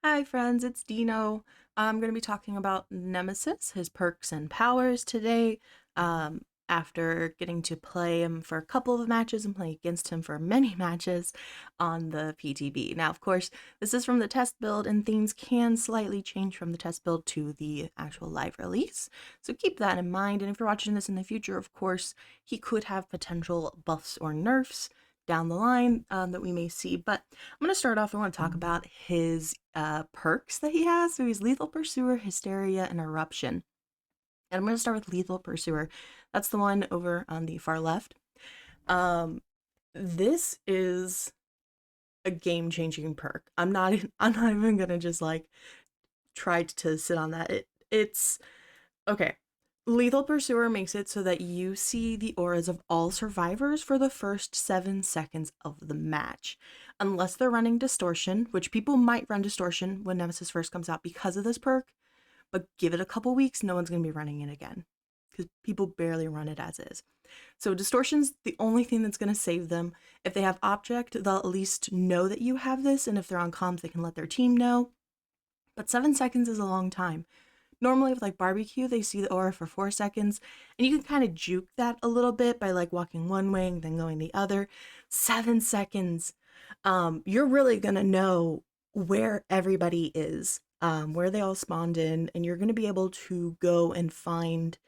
Hi friends, it's Dino. I'm going to be talking about Nemesis, his perks and powers today. After getting to play him for a couple of matches and play against him for many matches on the PTB. Now, of course, this is from the test build and things can slightly change from the test build to the actual live release. So keep that in mind. And if you're watching this in the future, of course, he could have potential buffs or nerfs down the line that we may see. But I'm going to start off. I want to talk about his perks that he has. So he's Lethal Pursuer, Hysteria, and Eruption. And I'm going to start with Lethal Pursuer. That's the one over on the far left. This is a game-changing perk. I'm not even going to just like try to sit on that. It's okay. Lethal Pursuer makes it so that you see the auras of all survivors for the first 7 seconds of the match. Unless they're running Distortion, which people might run Distortion when Nemesis first comes out because of this perk, but give it a couple weeks, no one's going to be running it again because people barely run it as is. So Distortion's the only thing that's going to save them. If they have Object, they'll at least know that you have this, and if they're on comms, they can let their team know. But 7 seconds is a long time. Normally with like barbecue, they see the aura for 4 seconds, and you can kind of juke that a little bit by like walking one way and then going the other. 7 seconds, you're really gonna know where everybody is, where they all spawned in, and you're gonna be able to go and find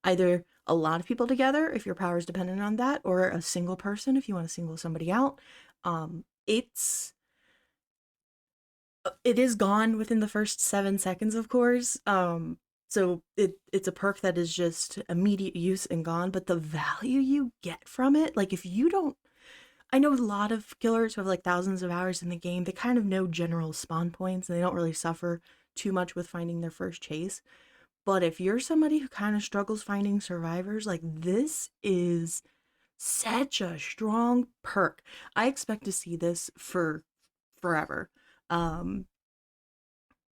either a lot of people together if your power is dependent on that, or a single person if you want to single somebody out. It's it is gone within the first 7 seconds, of course. So it's a perk that is just immediate use and gone, but the value you get from it, like if you don't, I know a lot of killers who have like thousands of hours in the game, they kind of know general spawn points and they don't really suffer too much with finding their first chase. But if you're somebody who kind of struggles finding survivors, like this is such a strong perk. I expect to see this for forever. Um,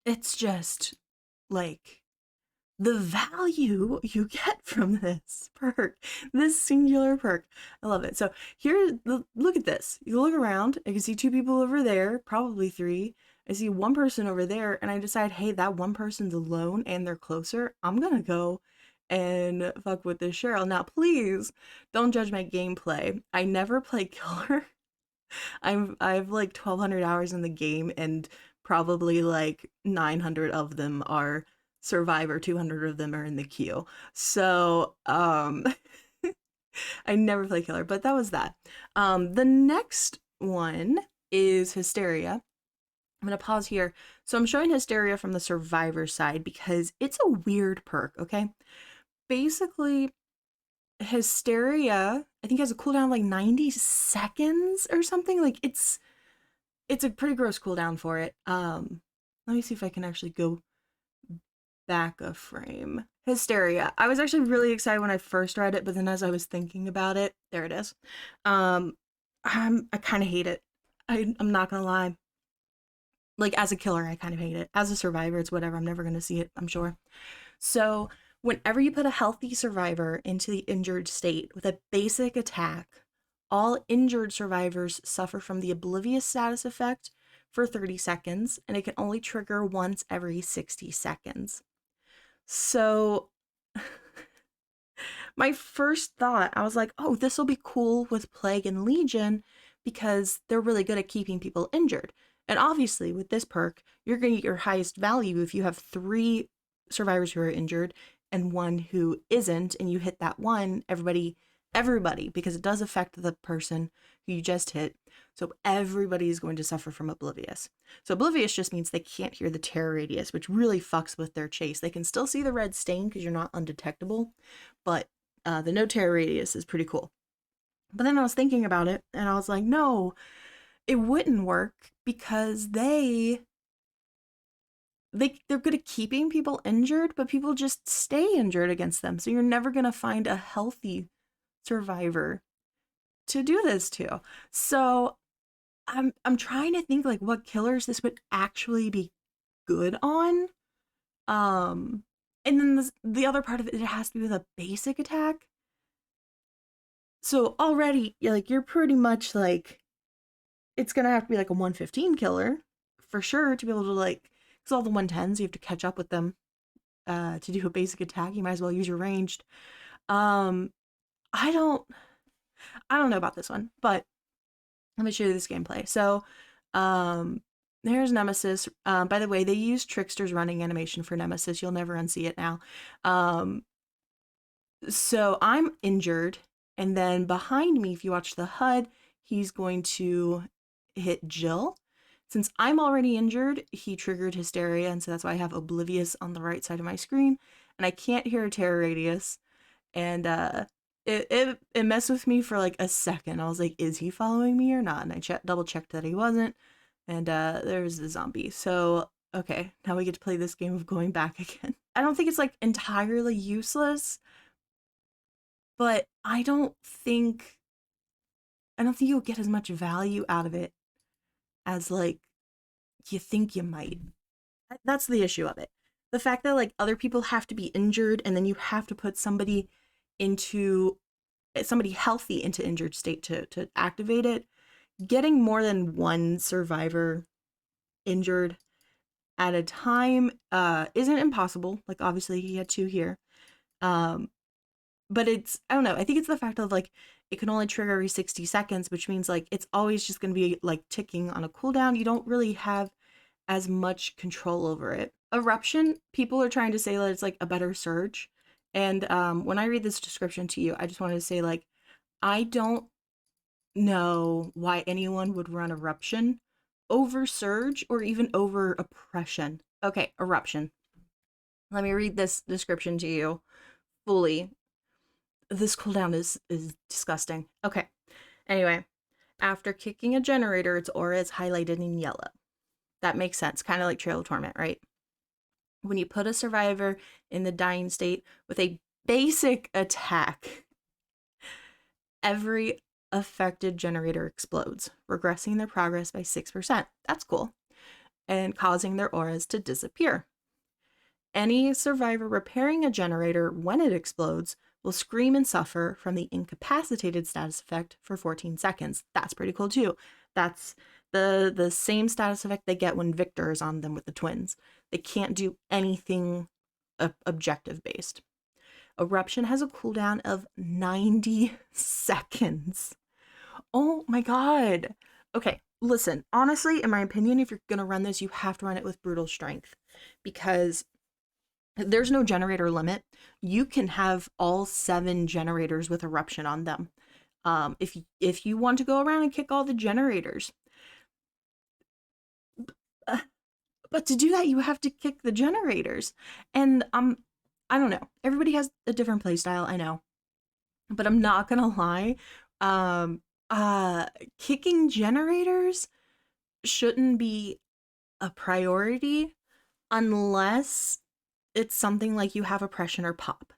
it's just like the value you get from this perk, this singular perk. I love it. So here, look at this. You look around, I can see 2 people over there, probably 3. I see 1 person over there, and I decide, hey, that 1 person's alone and they're closer. I'm gonna go and fuck with this Cheryl. Now, please don't judge my gameplay. I never play killer. I've like 1,200 hours in the game, and probably like 900 of them are survivor, 200 of them are in the queue. So I never play killer, but that was that. The next one is Hysteria. I'm gonna pause here. So I'm showing Hysteria from the survivor side because it's a weird perk, okay? Basically, Hysteria, I think has a cooldown of like 90 seconds or something. Like it's a pretty gross cooldown for it. Let me see if I can actually go back a frame. Hysteria. I was actually really excited when I first read it, but then as I was thinking about it, there it is. I kind of hate it. I'm not gonna lie. Like as a killer, I kind of hate it. As a survivor, it's whatever. I'm never gonna see it, I'm sure. So whenever you put a healthy survivor into the injured state with a basic attack, all injured survivors suffer from the oblivious status effect for 30 seconds, and it can only trigger once every 60 seconds. So my first thought, I was like, oh, this will be cool with Plague and Legion because they're really good at keeping people injured. And obviously, with this perk, you're going to get your highest value if you have 3 survivors who are injured and 1 who isn't, and you hit that one, everybody, because it does affect the person who you just hit. So everybody is going to suffer from Oblivious. So Oblivious just means they can't hear the terror radius, which really fucks with their chase. They can still see the red stain because you're not undetectable, but the no terror radius is pretty cool. But then I was thinking about it, and I was like, no, it wouldn't work because they're good at keeping people injured, but people just stay injured against them. So you're never going to find a healthy survivor to do this to. So I'm trying to think like what killers this would actually be good on. And then the other part of it has to be with a basic attack. So already, you're pretty much like, it's gonna have to be like a 115 killer for sure to be able to like, because all the 110s, you have to catch up with them to do a basic attack. You might as well use your ranged. Um, I don't, I don't know about this one, but let me show you this gameplay. So, um, here's Nemesis. By the way, they use Trickster's running animation for Nemesis. You'll never unsee it now. So I'm injured, and then behind me, if you watch the HUD, he's going to hit Jill. Since I'm already injured, he triggered Hysteria, and so that's why I have Oblivious on the right side of my screen, and I can't hear a terror radius. And it messed with me for like a second. I was like, is he following me or not? And I double checked that he wasn't, and there was the zombie. So okay, now we get to play this game of going back again. I don't think it's like entirely useless, but I don't think you'll get as much value out of it as like you think you might. That's the issue of it. The fact that like other people have to be injured and then you have to put somebody healthy into injured state to activate it. Getting more than one survivor injured at a time isn't impossible. Like obviously he had 2 here. But I don't know, I think it's the fact of like it can only trigger every 60 seconds, which means like it's always just going to be like ticking on a cooldown. You don't really have as much control over it. Eruption, people are trying to say that it's like a better surge. And when I read this description to you, I just wanted to say like, I don't know why anyone would run Eruption over Surge or even over Oppression. Okay, Eruption. Let me read this description to you fully. This cooldown is disgusting. Okay. Anyway, after kicking a generator, its aura is highlighted in yellow. That makes sense. Kind of like Trail of Torment, right? When you put a survivor in the dying state with a basic attack, every affected generator explodes, regressing their progress by 6%. That's cool. And causing their auras to disappear. Any survivor repairing a generator when it explodes will scream and suffer from the incapacitated status effect for 14 seconds. That's pretty cool too. That's the same status effect they get when Victor is on them with the twins. They can't do anything objective based. Eruption has a cooldown of 90 seconds. Oh my god. Okay, listen, honestly, in my opinion, if you're gonna run this, you have to run it with Brutal Strength because there's no generator limit. You can have all 7 generators with Eruption on them. If you want to go around and kick all the generators. But to do that, you have to kick the generators. And I don't know. Everybody has a different playstyle, I know. But I'm not gonna lie. Kicking generators shouldn't be a priority unless it's something like you have oppression or pop.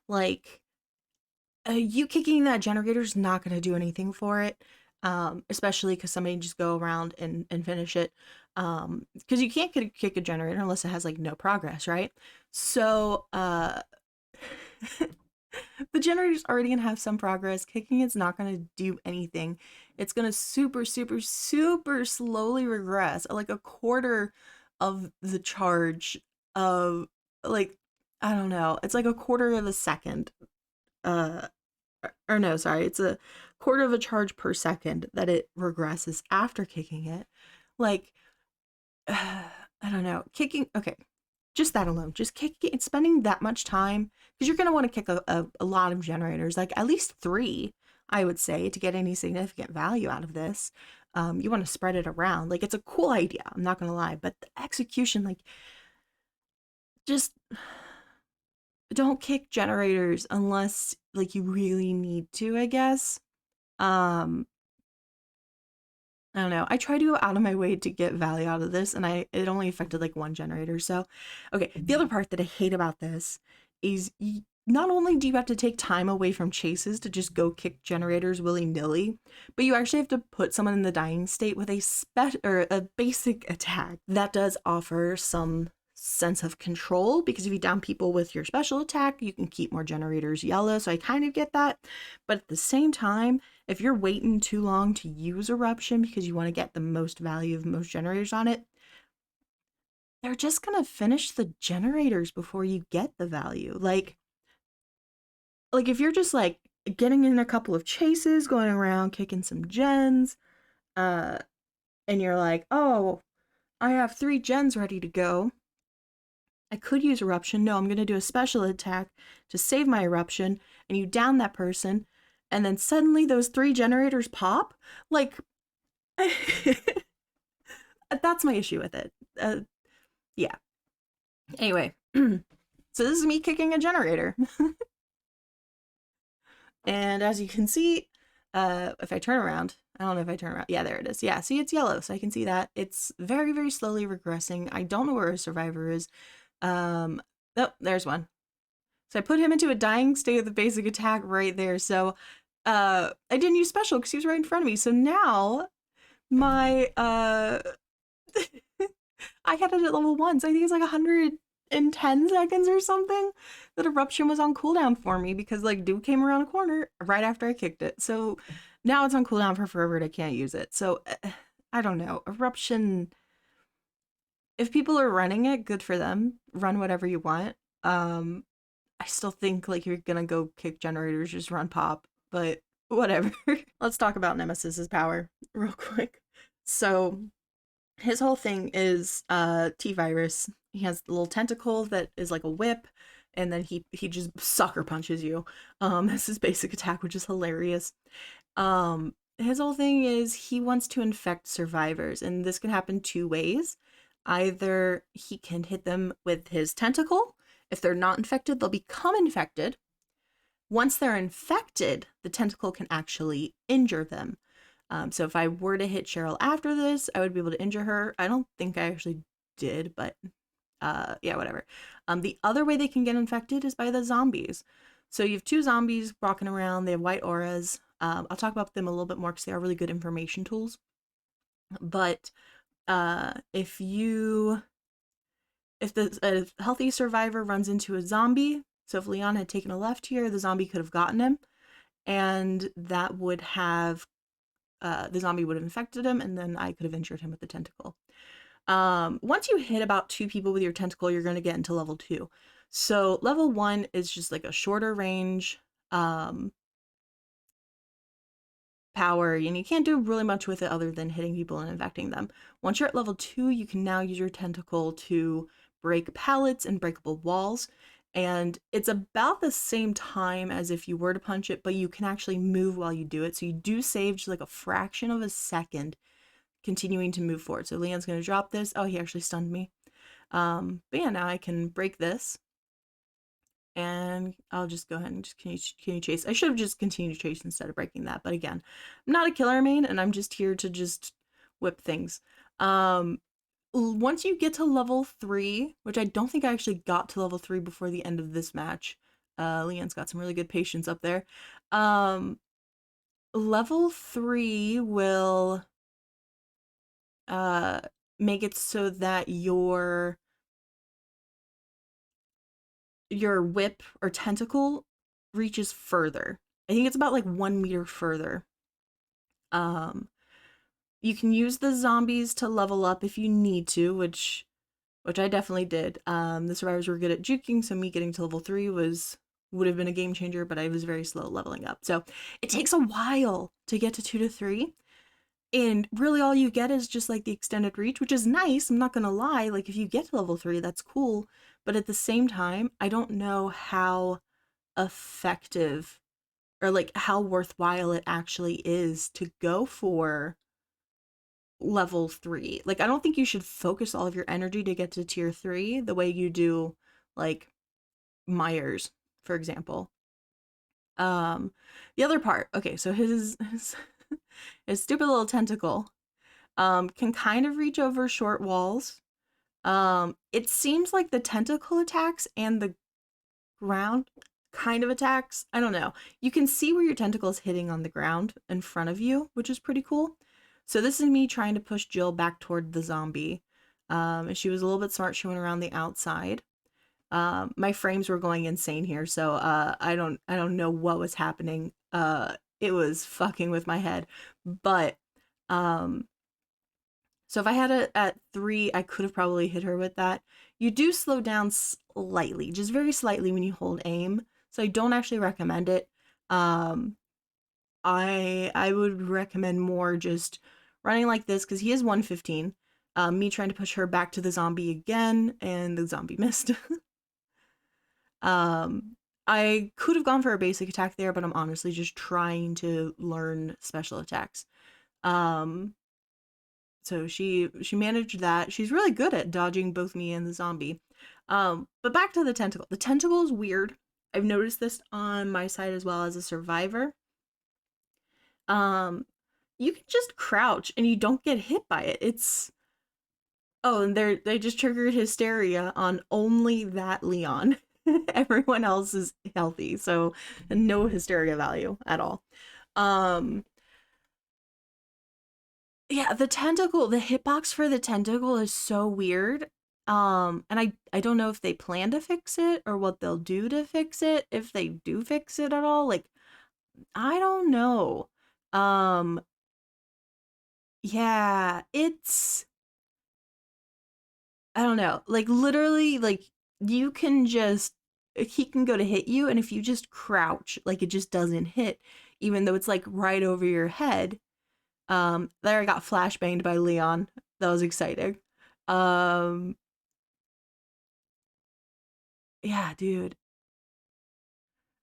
Like, you kicking that generator is not going to do anything for it, especially because somebody just go around and finish it. Because you can't kick a generator unless it has, like, no progress, right? So, the generator's already going to have some progress. Kicking it's not going to do anything. It's going to super, super, super slowly regress, like a quarter of the charge of, like, I don't know, it's like a quarter of a second, or no, sorry, it's a quarter of a charge per second that it regresses after kicking it. Like, I don't know, kicking, okay, just that alone, just kicking, spending that much time, because you're going to want to kick a lot of generators, like at least 3, I would say, to get any significant value out of this. You want to spread it around. Like, it's a cool idea, I'm not going to lie, but the execution, like, just don't kick generators unless like you really need to, I guess. I don't know. I try to go out of my way to get value out of this, and it only affected like 1 generator. So, okay. The other part that I hate about this is not only do you have to take time away from chases to just go kick generators willy-nilly, but you actually have to put someone in the dying state with a basic attack that does offer some sense of control, because if you down people with your special attack, you can keep more generators yellow. So I kind of get that. But at the same time, if you're waiting too long to use Eruption because you want to get the most value of most generators on it, they're just gonna finish the generators before you get the value. Like if you're just like getting in a couple of chases, going around kicking some gens, uh, and you're like, oh, I have 3 gens ready to go. I could use eruption. No, I'm gonna do a special attack to save my eruption, and you down that person, and then suddenly those 3 generators pop. Like, that's my issue with it. Yeah. Anyway, so this is me kicking a generator. And as you can see, if I turn around, I don't know if I turn around. Yeah, there it is. Yeah, see, it's yellow, so I can see that. It's very, very slowly regressing. I don't know where a survivor is. Oh, there's one. So I put him into a dying state of the basic attack right there. So I didn't use special because he was right in front of me. So now my I had it at level 1, so I think it's like 110 seconds or something that eruption was on cooldown for me because like dude came around a corner right after I kicked it. So now it's on cooldown for forever and I can't use it. So I don't know. Eruption, if people are running it, good for them. Run whatever you want. I still think like you're gonna go kick generators, just run pop, but whatever. Let's talk about Nemesis's power real quick. So his whole thing is T-Virus. He has the little tentacle that is like a whip, and then he just sucker punches you. That's his basic attack, which is hilarious. His whole thing is he wants to infect survivors, and this can happen 2 ways. Either he can hit them with his tentacle. If they're not infected, they'll become infected. Once they're infected, the tentacle can actually injure them. So if I were to hit Cheryl after this, I would be able to injure her. I don't think I actually did, but yeah, whatever. The other way they can get infected is by the zombies. So you have 2 zombies walking around. They have white auras. I'll talk about them a little bit more because they are really good information tools. But if a healthy survivor runs into a zombie, so if Leon had taken a left here, the zombie could have gotten him, and that would have the zombie would have infected him, and then I could have injured him with the tentacle. Once you hit about 2 people with your tentacle, you're going to get into level 2. So level 1 is just like a shorter range power, and you can't do really much with it other than hitting people and infecting them. Once you're at level 2, you can now use your tentacle to break pallets and breakable walls. And it's about the same time as if you were to punch it, but you can actually move while you do it. So you do save just like a fraction of a second continuing to move forward. So Leon's going to drop this. Oh, he actually stunned me. But yeah, now I can break this. And I'll just go ahead and just continue chase. I should have just continued to chase instead of breaking that. But again, I'm not a killer main, and I'm just here to just whip things. Once you get to level 3, which I don't think I actually got to level 3 before the end of this match. Leon's got some really good patience up there. Level 3 will make it so that your whip or tentacle reaches further. I think it's about like 1 meter further. You can use the zombies to level up if you need to, which I definitely did. The survivors were good at juking, so me getting to level 3 would have been a game changer, but I was very slow leveling up. So it takes a while to get to 2 to 3. And really all you get is just like the extended reach, which is nice. I'm not going to lie. Like if you get to level 3, that's cool. But at the same time, I don't know how effective or like how worthwhile it actually is to go for level 3. Like I don't think you should focus all of your energy to get to tier 3 the way you do like Myers, for example. The other part, okay, so his his stupid little tentacle can kind of reach over short walls. It seems like the tentacle attacks and the ground kind of attacks. I don't know. You can see where your tentacle is hitting on the ground in front of you, which is pretty cool. So this is me trying to push Jill back toward the zombie. And she was a little bit smart. She went around the outside. My frames were going insane here, so I don't know what was happening. It was fucking with my head. But so So if I had it at 3, I could have probably hit her with that. You do slow down slightly, just very slightly when you hold aim. So I don't actually recommend it. Um, I would recommend more just running like this because he is 115. Me trying to push her back to the zombie again, and the zombie missed. um, I could have gone for a basic attack there, but I'm honestly just trying to learn special attacks. Um, so she managed that. She's really good at dodging both me and the zombie. But back to the tentacle. The tentacle is weird. I've noticed this on my side as well as a survivor. Um, you can just crouch and you don't get hit by it. It's oh, and they just triggered hysteria on only that Leon. Everyone else is healthy, so no hysteria value at all. Um, yeah, the tentacle, the hitbox for the tentacle is so weird. And I don't know if they plan to fix it or what they'll do to fix it, if they do fix it at all. Like, I don't know. Um, yeah, it's I don't know. Like literally like you can just he can go to hit you and if you just crouch, like it just doesn't hit even though it's like right over your head. There I got flashbanged by Leon. That was exciting. Um yeah, dude.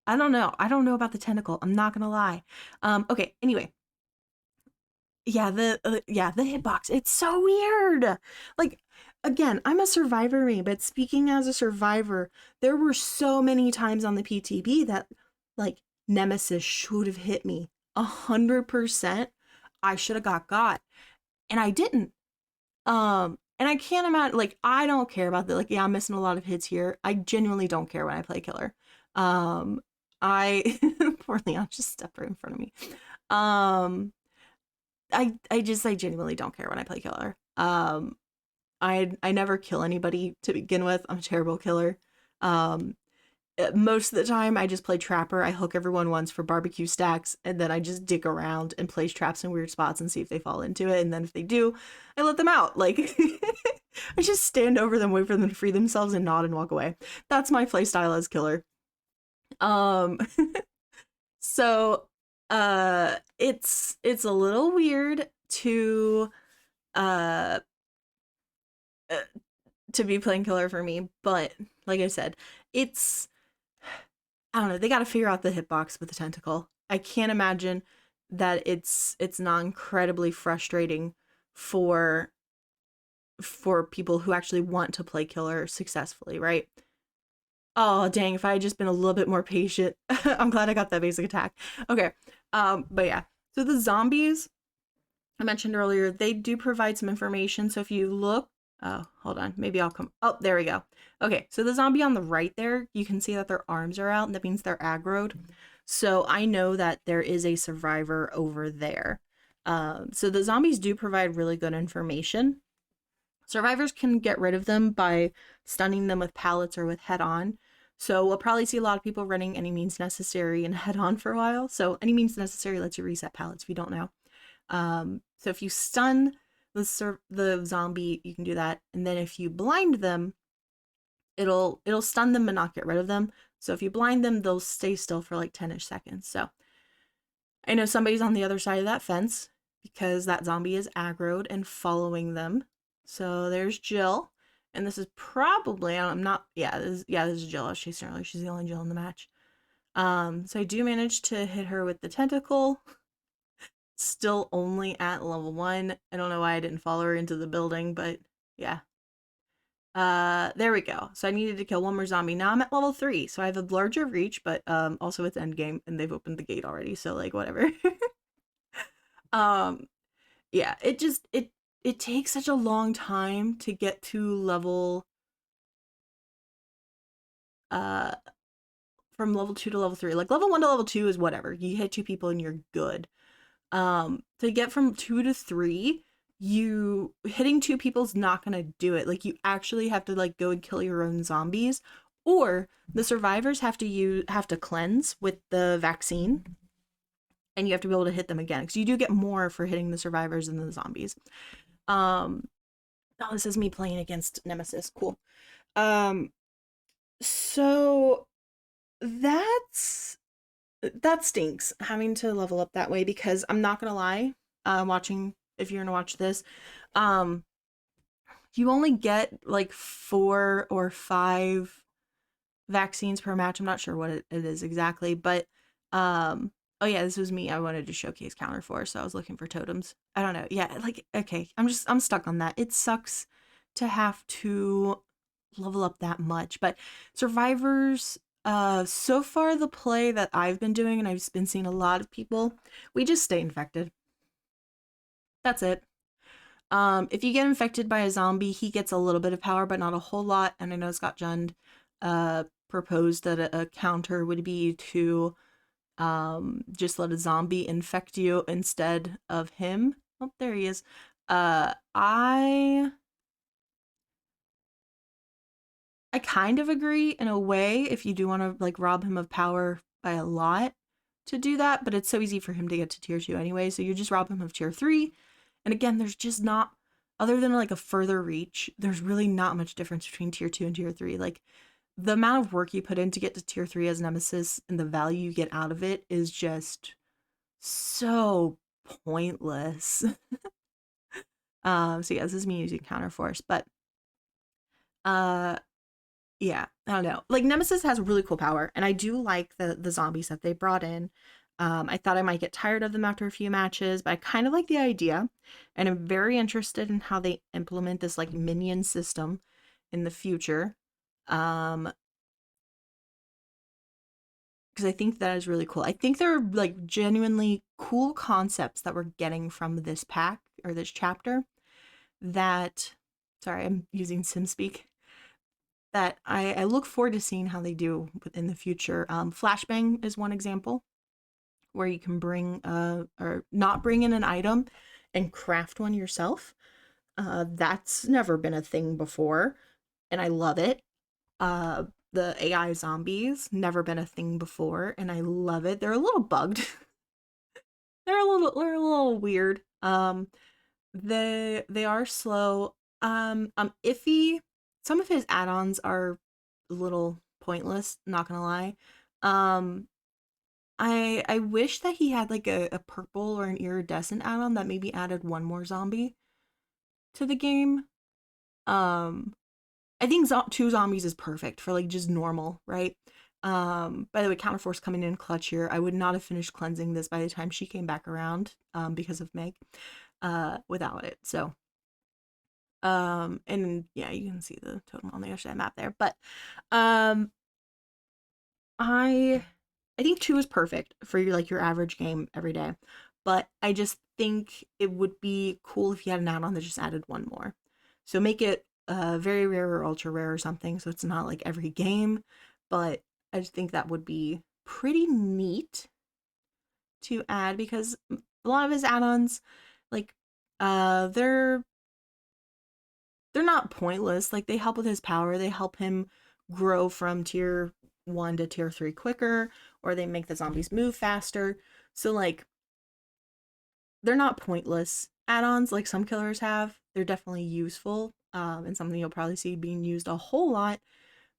I don't know. I don't know about the tentacle. I'm not going to lie. Okay, anyway. Yeah, the hitbox. It's so weird. Like again, I'm a survivor me, but speaking as a survivor, there were so many times on the PTB that like Nemesis should have hit me 100%. I should have got, and I didn't. And I can't imagine. Like I don't care about the like. Yeah, I'm missing a lot of hits here. I genuinely don't care when I play killer. Um, I poor Leon just stepped right in front of me. Um, I genuinely don't care when I play killer. I never kill anybody to begin with. I'm a terrible killer. Um, most of the time I just play trapper. I hook everyone once for barbecue stacks, and then I just dig around and place traps in weird spots and see if they fall into it. And then if they do, I let them out. Like I just stand over them, wait for them to free themselves, and nod and walk away. That's my playstyle as killer. Um, so it's a little weird uh uh, to be playing killer for me, but like I said, it's I don't know, they got to figure out the hitbox with the tentacle. I can't imagine that it's not incredibly frustrating for people who actually want to play killer successfully, right? Oh, dang, if I had just been a little bit more patient. I'm glad I got that basic attack. Okay. But yeah. So the zombies I mentioned earlier, they do provide some information. So if you look, oh, hold on, maybe I'll come. Oh, there we go. Okay, so the zombie on the right there, you can see that their arms are out, and that means they're aggroed. So I know that there is a survivor over there. So the zombies do provide really good information. Survivors can get rid of them by stunning them with pallets or with head on. So we'll probably see a lot of people running any means necessary and head on for a while. So any means necessary lets you reset pallets if you don't know. So if you stun the zombie, you can do that, and then if you blind them, it'll stun them but not get rid of them. So if you blind them, they'll stay still for like 10ish seconds. So I know somebody's on the other side of that fence because that zombie is aggroed and following them. So there's Jill, and this is probably I'm not this is Jill. I was chasing her earlier. She's the only Jill in the match. So I do manage to hit her with the tentacle. Still only at level 1. I don't know why I didn't follow her into the building, but yeah. There we go. So I needed to kill one more zombie. Now I'm at level 3, so I have a larger reach, but also it's endgame and they've opened the gate already, so like whatever. um yeah, it takes such a long time to get to level uh from level 2 to level 3. Like level 1 to level 2 is whatever. You hit 2 people and you're good. To get from 2 to 3, you hitting 2 people's not gonna do it. Like you actually have to like go and kill your own zombies, or the survivors have to cleanse with the vaccine, and you have to be able to hit them again because you do get more for hitting the survivors than the zombies. Um, oh, this is me playing against Nemesis. Cool. Um, so that's that stinks having to level up that way because I'm not gonna lie, watching if you're gonna watch this, um, you only get like 4 or 5 vaccines per match. I'm not sure what it is exactly, but oh yeah, this was me. I wanted to showcase Counterforce, so I was looking for totems. I don't know. Yeah, like okay, I'm stuck on that. It sucks to have to level up that much, but survivors so far the play that I've been doing and I've been seeing a lot of people, we just stay infected. That's it. If you get infected by a zombie, he gets a little bit of power, but not a whole lot. And I know Scott Jund proposed that a counter would be to just let a zombie infect you instead of him. Oh, there he is. I kind of agree in a way if you do want to like rob him of power by a lot to do that, but it's so easy for him to get to tier 2 anyway, so you just rob him of tier 3. And again, there's just not, other than like a further reach, there's really not much difference between tier 2 and tier 3. Like the amount of work you put in to get to tier 3 as Nemesis and the value you get out of it is just so pointless. So yeah, this is me using Counterforce, but uh yeah, I don't know. Like Nemesis has really cool power, and I do like the zombies that they brought in. I thought I might get tired of them after a few matches, but I kind of like the idea, and I'm very interested in how they implement this like minion system in the future. Um, because I think that is really cool. I think there are like genuinely cool concepts that we're getting from this pack or this chapter that sorry, I'm using SimSpeak that I look forward to seeing how they do in the future. Flashbang is one example where you can bring or not bring in an item and craft one yourself. That's never been a thing before, and I love it. Uh, the AI zombies never been a thing before, and I love it. They're a little bugged. They're a little weird. They are slow. I'm iffy. Some of his add-ons are a little pointless, not gonna lie. Um, I wish that he had like a purple or an iridescent add-on that maybe added one more zombie to the game. Um, I think 2 zombies is perfect for like just normal, right? By the way, Counterforce coming in clutch here. I would not have finished cleansing this by the time she came back around, because of Meg, without it. So and yeah, you can see the totem on the other side map there. But um I I think 2 is perfect for your like your average game every day. But I just think it would be cool if you had an add-on that just added one more. So make it very rare or ultra rare or something, so it's not like every game. But I just think that would be pretty neat to add because a lot of his add-ons, like they're not pointless. Like they help with his power. They help him grow from tier 1 to tier 3 quicker, or they make the zombies move faster. So like they're not pointless add-ons like some killers have. They're definitely useful, and something you'll probably see being used a whole lot.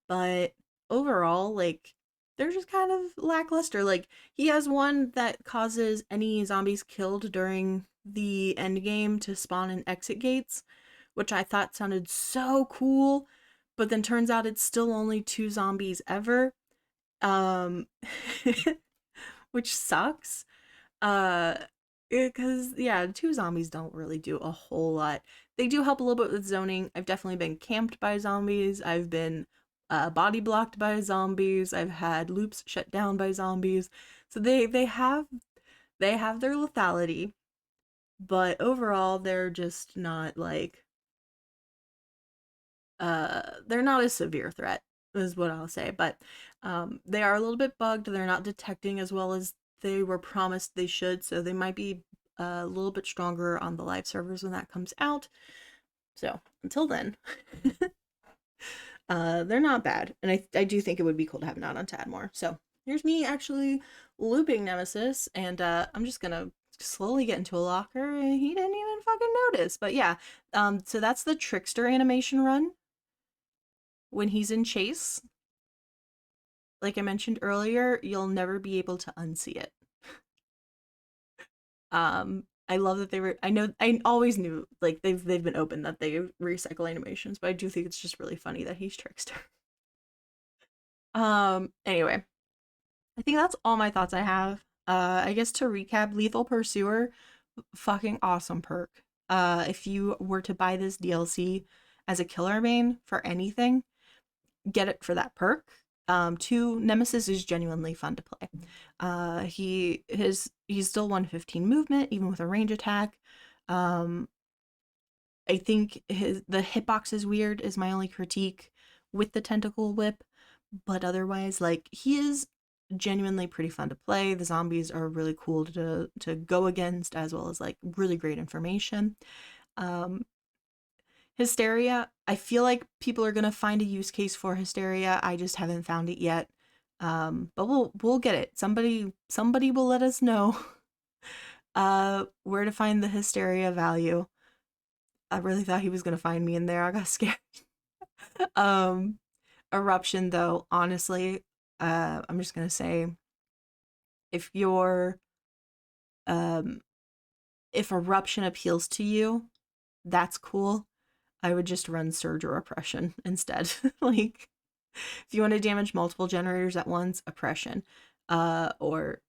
But overall, like they're just kind of lackluster. Like he has one that causes any zombies killed during the end game to spawn in exit gates, which I thought sounded so cool, but then turns out it's still only 2 zombies ever. Um which sucks. Uh because yeah, 2 zombies don't really do a whole lot. They do help a little bit with zoning. I've definitely been camped by zombies. I've been body blocked by zombies. I've had loops shut down by zombies. So they have their lethality, but overall they're just not like they're not a severe threat is what I'll say, but they are a little bit bugged. They're not detecting as well as they were promised they should, so they might be a little bit stronger on the live servers when that comes out. So until then, they're not bad, and I do think it would be cool to have an add-on to add more. So here's me actually looping Nemesis, and I'm just gonna slowly get into a locker and he didn't even fucking notice. But yeah, so that's the trickster animation run when he's in chase. Like I mentioned earlier, you'll never be able to unsee it. I love that they were. I know. I always knew like they've been open that they recycle animations, but I do think it's just really funny that he's trickster. Anyway, I think that's all my thoughts I have. I guess to recap, Lethal Pursuer, fucking awesome perk. If you were to buy this DLC as a killer main for anything, get it for that perk. Two, Nemesis is genuinely fun to play. He's still 115 movement, even with a range attack. Um, I think the hitbox is weird, is my only critique with the tentacle whip, but otherwise, like, he is genuinely pretty fun to play. The zombies are really cool to go against, as well as like really great information. Um, Hysteria, I feel like people are gonna find a use case for Hysteria. I just haven't found it yet. But we'll get it. Somebody will let us know where to find the Hysteria value. I really thought he was gonna find me in there. I got scared. um Eruption though, honestly, I'm just gonna say if you're um if Eruption appeals to you, that's cool. I would just run Surge or Oppression instead. Like, if you want to damage multiple generators at once, Oppression. Or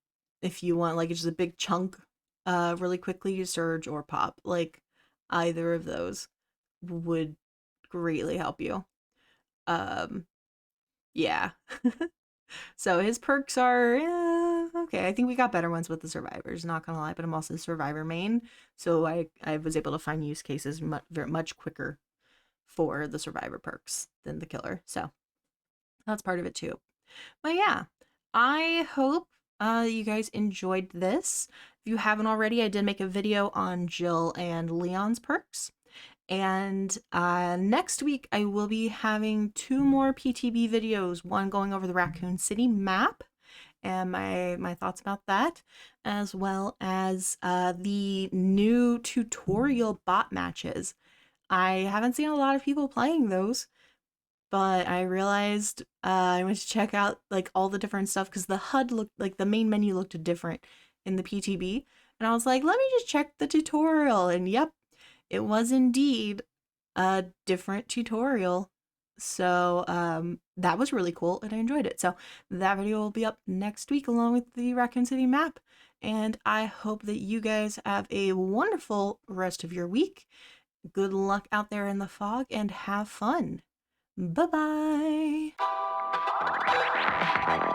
if you want like just a big chunk really quickly, Surge or Pop. Like, either of those would greatly help you. Um, yeah. So his perks are okay. I think we got better ones with the survivors. Not gonna lie, but I'm also a survivor main, so I was able to find use cases much quicker for the survivor perks than the killer. So that's part of it too. But yeah, I hope you guys enjoyed this. If you haven't already, I did make a video on Jill and Leon's perks. And next week, I will be having two more PTB videos, one going over the Raccoon City map and my thoughts about that, as well as the new tutorial bot matches. I haven't seen a lot of people playing those, but I realized I went to check out like all the different stuff because the HUD looked like the main menu looked different in the PTB, and I was like, let me just check the tutorial, and yep, it was indeed a different tutorial. So that was really cool and I enjoyed it. So that video will be up next week along with the Raccoon City map. And I hope that you guys have a wonderful rest of your week. Good luck out there in the fog and have fun. Bye bye.